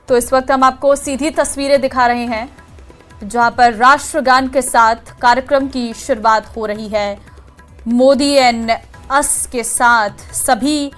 तो इस वक्त हम आपको सीधी तस्वीरें दिखा रहे हैं जहां पर राष्ट्रगान के साथ कार्यक्रम की शुरुआत हो रही है। मोदी एंड अस के साथ सभी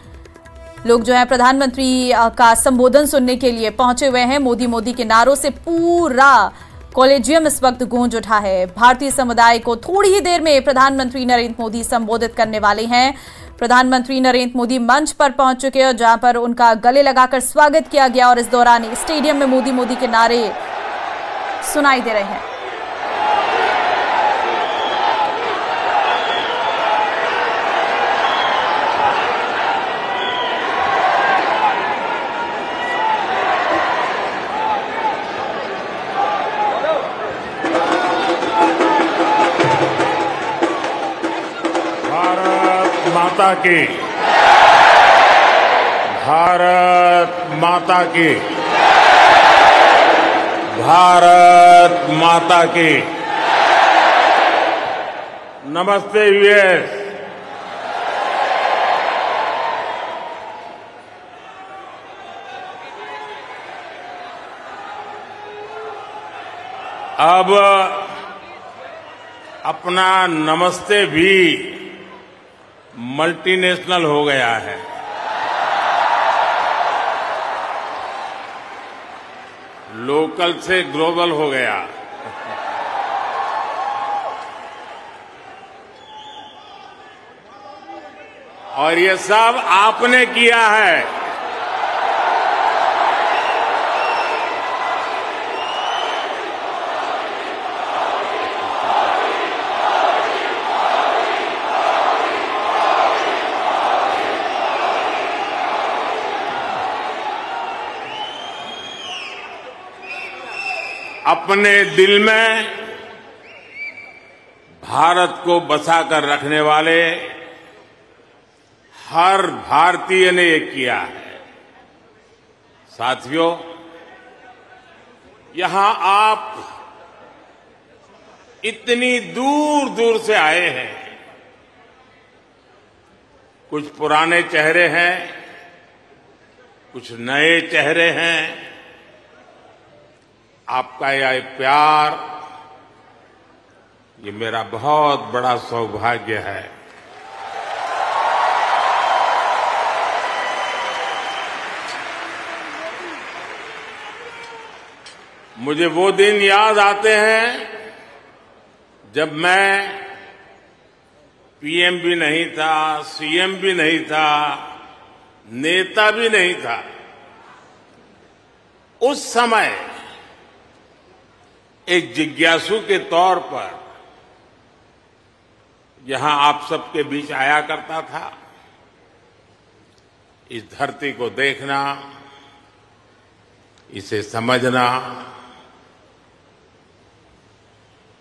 लोग जो है प्रधानमंत्री का संबोधन सुनने के लिए पहुंचे हुए हैं। मोदी मोदी के नारों से पूरा कॉलेजियम इस वक्त गूंज उठा है। भारतीय समुदाय को थोड़ी ही देर में प्रधानमंत्री नरेंद्र मोदी संबोधित करने वाले हैं। प्रधानमंत्री नरेंद्र मोदी मंच पर पहुंच चुके हैं, जहां पर उनका गले लगाकर स्वागत किया गया और इस दौरान स्टेडियम में मोदी मोदी के नारे सुनाई दे रहे हैं। माता की, भारत माता की, भारत माता की। नमस्ते यूएस। अब अपना नमस्ते भी मल्टीनेशनल हो गया है। लोकल से ग्लोबल हो गया। और ये सब आपने किया है। अपने दिल में भारत को बसाकर रखने वाले हर भारतीय ने ये किया है। साथियों, यहां आप इतनी दूर दूर से आए हैं। कुछ पुराने चेहरे हैं, कुछ नए चेहरे हैं। आपका यह प्यार, ये मेरा बहुत बड़ा सौभाग्य है। मुझे वो दिन याद आते हैं जब मैं पीएम भी नहीं था, सीएम भी नहीं था, नेता भी नहीं था। उस समय एक जिज्ञासु के तौर पर यहां आप सबके बीच आया करता था। इस धरती को देखना, इसे समझना,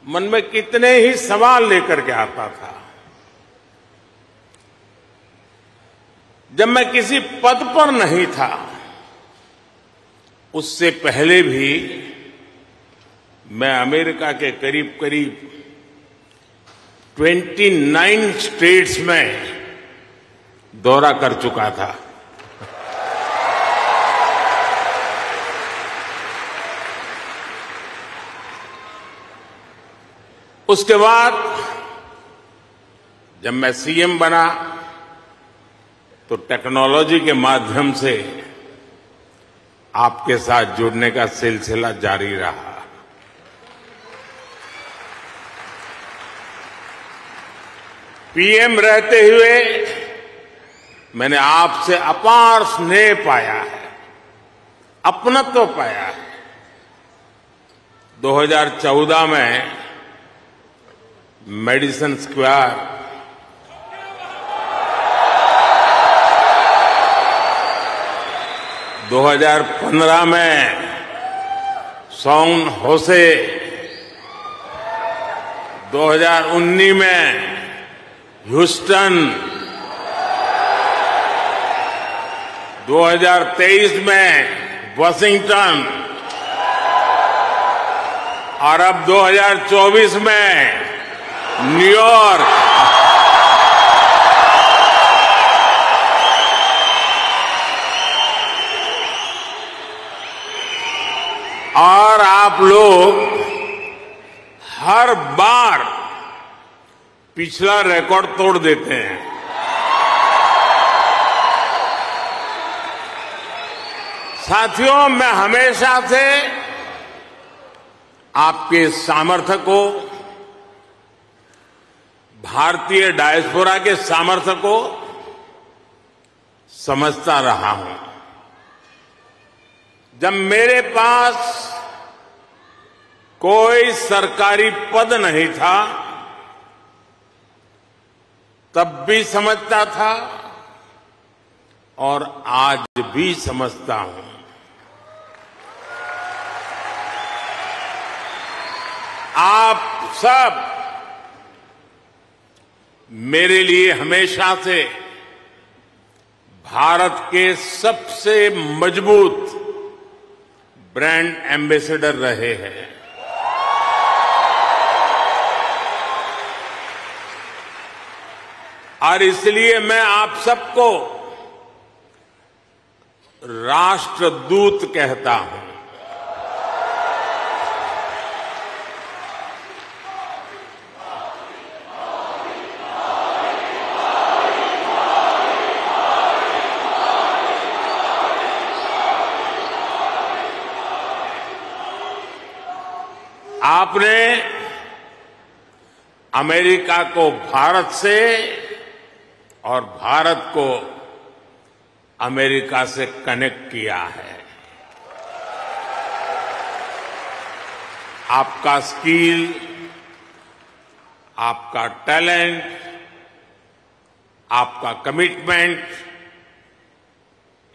मन में कितने ही सवाल लेकर के आता था। जब मैं किसी पद पर नहीं था, उससे पहले भी मैं अमेरिका के करीब करीब 29 स्टेट्स में दौरा कर चुका था। उसके बाद जब मैं सीएम बना तो टेक्नोलॉजी के माध्यम से आपके साथ जुड़ने का सिलसिला जारी रहा। पीएम रहते हुए मैंने आपसे अपार स्नेह पाया है, अपनत्व पाया है। 2014 में मेडिसन स्क्वायर, 2015 में सैन होसे, 2019 में ह्यूस्टन, 2023 में वाशिंगटन और अब 2024 में न्यूयॉर्क। हर बार पिछला रिकॉर्ड तोड़ देते हैं। साथियों, मैं हमेशा से आपके सामर्थ्य को, भारतीय डायस्पोरा के सामर्थ्य को समझता रहा हूं। जब मेरे पास कोई सरकारी पद नहीं था, तब भी समझता था और आज भी समझता हूं। आप सब मेरे लिए हमेशा से भारत के सबसे मजबूत ब्रांड एम्बेसडर रहे हैं। और इसलिए मैं आप सबको राष्ट्रदूत कहता हूं। आपने अमेरिका को भारत से और भारत को अमेरिका से कनेक्ट किया है। आपका स्किल, आपका टैलेंट, आपका कमिटमेंट,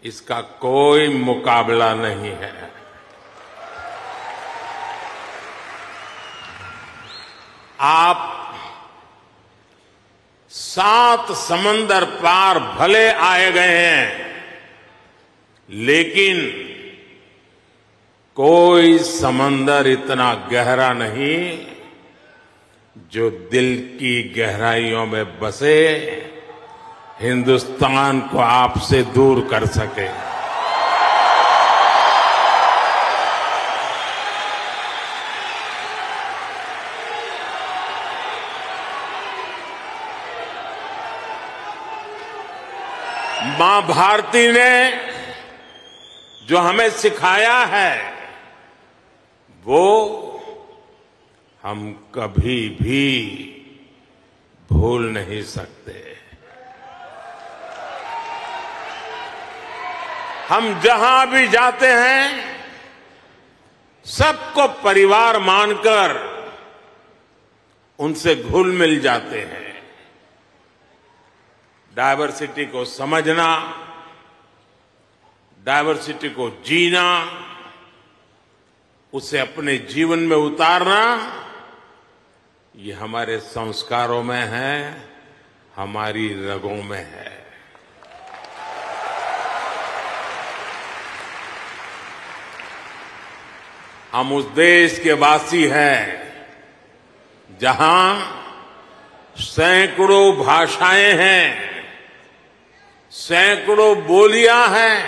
इसका कोई मुकाबला नहीं है। आप 7 समंदर पार भले आए गए हैं, लेकिन कोई समंदर इतना गहरा नहीं जो दिल की गहराइयों में बसे हिंदुस्तान को आपसे दूर कर सके। मां भारती ने जो हमें सिखाया है, वो हम कभी भी भूल नहीं सकते। हम जहां भी जाते हैं, सबको परिवार मानकर उनसे घुल मिल जाते हैं। डायवर्सिटी को समझना, डायवर्सिटी को जीना, उसे अपने जीवन में उतारना, ये हमारे संस्कारों में है, हमारी रगों में है। हम उस देश के वासी हैं जहां सैकड़ों भाषाएं हैं, सैकड़ों बोलियां हैं,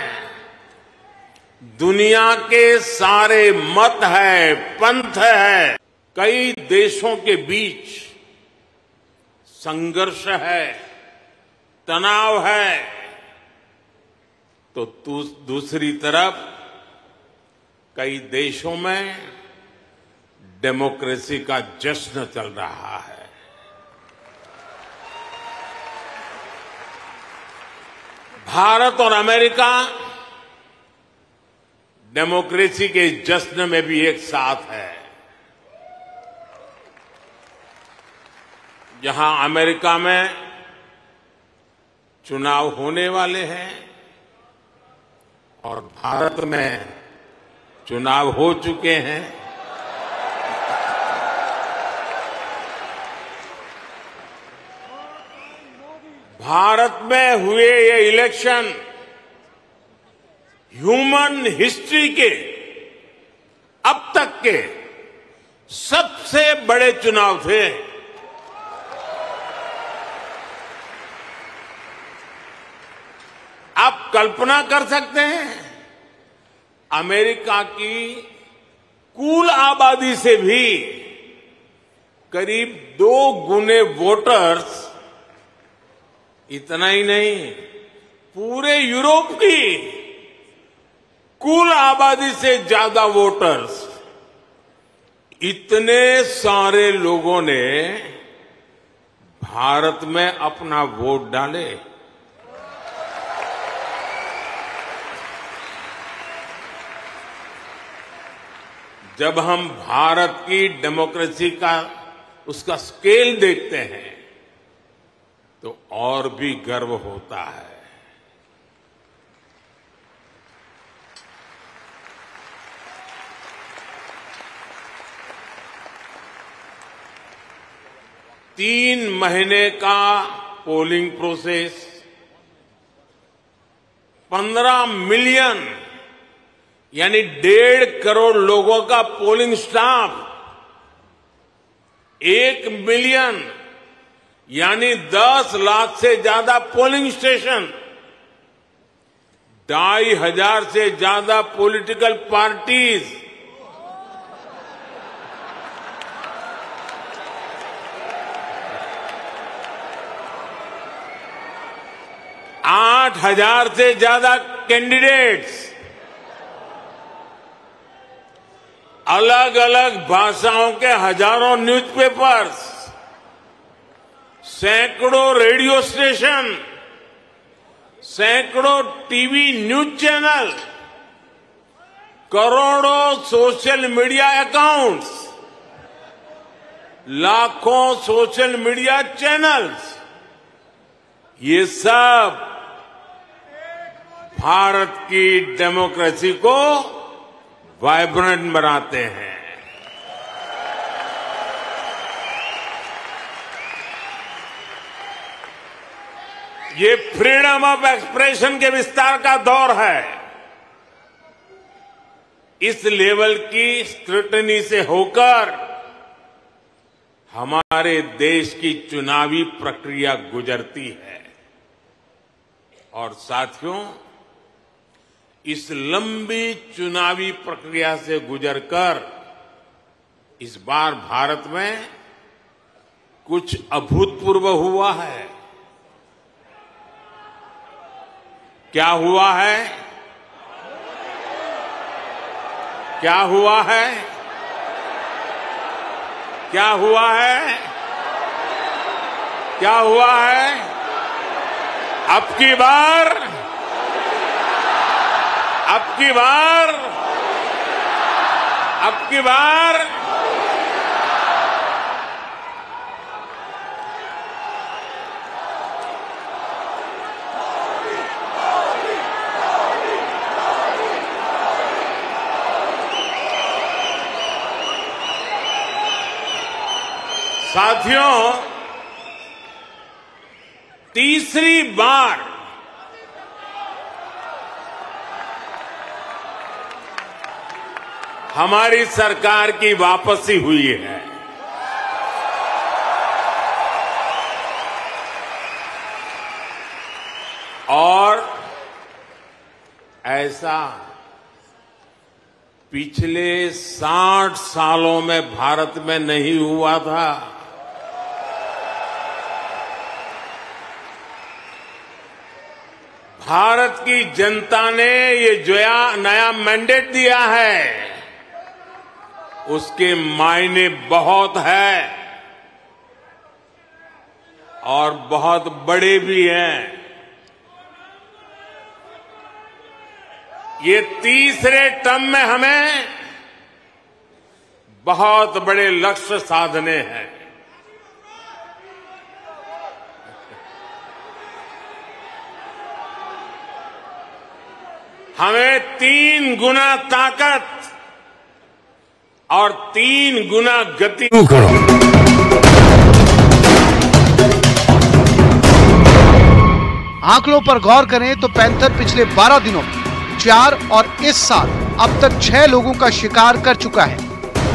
दुनिया के सारे मत है, पंथ है, कई देशों के बीच संघर्ष है, तनाव है, तो दूसरी तरफ कई देशों में डेमोक्रेसी का जश्न चल रहा है। भारत और अमेरिका डेमोक्रेसी के जश्न में भी एक साथ है। जहां अमेरिका में चुनाव होने वाले हैं और भारत में चुनाव हो चुके हैं, भारत में हुए ये इलेक्शन ह्यूमन हिस्ट्री के अब तक के सबसे बड़े चुनाव थे। आप कल्पना कर सकते हैं, अमेरिका की कुल आबादी से भी करीब 2 गुने वोटर्स, इतना ही नहीं, पूरे यूरोप की कुल आबादी से ज्यादा वोटर्स, इतने सारे लोगों ने भारत में अपना वोट डाले। जब हम भारत की डेमोक्रेसी का उसका स्केल देखते हैं तो और भी गर्व होता है। तीन महीने का पोलिंग प्रोसेस, 15 मिलियन यानी 1.5 करोड़ लोगों का पोलिंग स्टाफ, 1 मिलियन यानी 10 लाख से ज्यादा पोलिंग स्टेशन, 2,500 से ज्यादा पॉलिटिकल पार्टीज, आठ 8,000 से ज्यादा कैंडिडेट्स, अलग अलग भाषाओं के हजारों न्यूज़पेपर्स, सैकड़ों रेडियो स्टेशन, सैकड़ों टीवी न्यूज चैनल, करोड़ों सोशल मीडिया अकाउंट्स, लाखों सोशल मीडिया चैनल्स, ये सब भारत की डेमोक्रेसी को वाइब्रेंट बनाते हैं। ये फ्रीडम ऑफ एक्सप्रेशन के विस्तार का दौर है। इस लेवल की स्क्रूटनी से होकर हमारे देश की चुनावी प्रक्रिया गुजरती है। और साथियों, इस लंबी चुनावी प्रक्रिया से गुजरकर इस बार भारत में कुछ अभूतपूर्व हुआ है। क्या हुआ है? क्या हुआ है? क्या हुआ है? क्या हुआ है? अब की बार साथियों, तीसरी बार हमारी सरकार की वापसी हुई है। और ऐसा पिछले 60 सालों में भारत में नहीं हुआ था। भारत की जनता ने ये जो नया मैंडेट दिया है, उसके मायने बहुत है और बहुत बड़े भी हैं। ये तीसरे टर्म में हमें बहुत बड़े लक्ष्य साधने हैं। हमें 3 गुना ताकत और 3 गुना गति करो। आंकड़ों पर गौर करें तो पैंथर पिछले 12 दिनों में 4 और इस साल अब तक 6 लोगों का शिकार कर चुका है।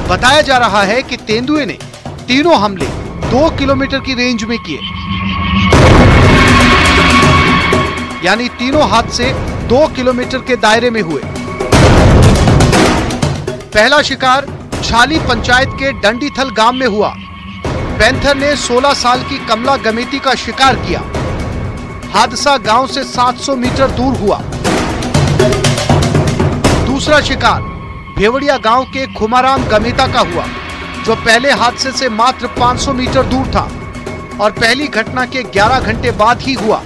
बताया जा रहा है कि तेंदुए ने तीनों हमले 2 किलोमीटर की रेंज में किए, यानी तीनों हादसे 2 किलोमीटर के दायरे में हुए। पहला शिकार छाली पंचायत के डंडीथल गांव में हुआ, पैंथर ने 16 साल की कमला गमेती का शिकार किया। हादसा गांव से 700 मीटर दूर हुआ। दूसरा शिकार भेवड़िया गांव के खुमाराम गमेता का हुआ, जो पहले हादसे से मात्र 500 मीटर दूर था और पहली घटना के 11 घंटे बाद ही हुआ।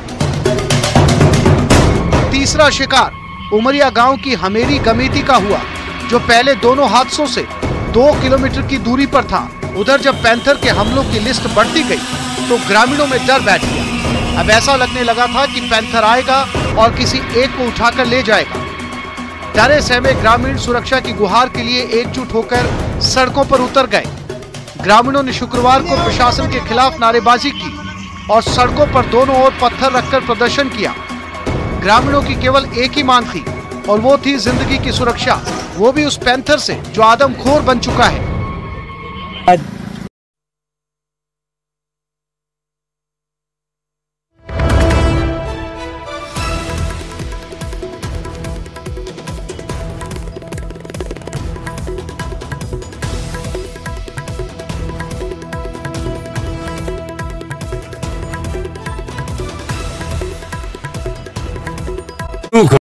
तीसरा शिकार उमरिया गांव की हमेरी गमेती का हुआ, जो पहले दोनों हादसों से 2 किलोमीटर की दूरी पर था। उधर जब पैंथर के हमलों की लिस्ट बढ़ती गई तो ग्रामीणों में डर बैठ गया। अब ऐसा लगने लगा था कि पैंथर आएगा और किसी एक को उठाकर ले जाएगा। डरे सहमे ग्रामीण सुरक्षा की गुहार के लिए एकजुट होकर सड़कों पर उतर गए। ग्रामीणों ने शुक्रवार को प्रशासन के खिलाफ नारेबाजी की और सड़कों पर दोनों ओर पत्थर रखकर प्रदर्शन किया। ग्रामीणों की केवल एक ही मांग थी और वो थी जिंदगी की सुरक्षा, वो भी उस पैंथर से जो आदमखोर बन चुका है।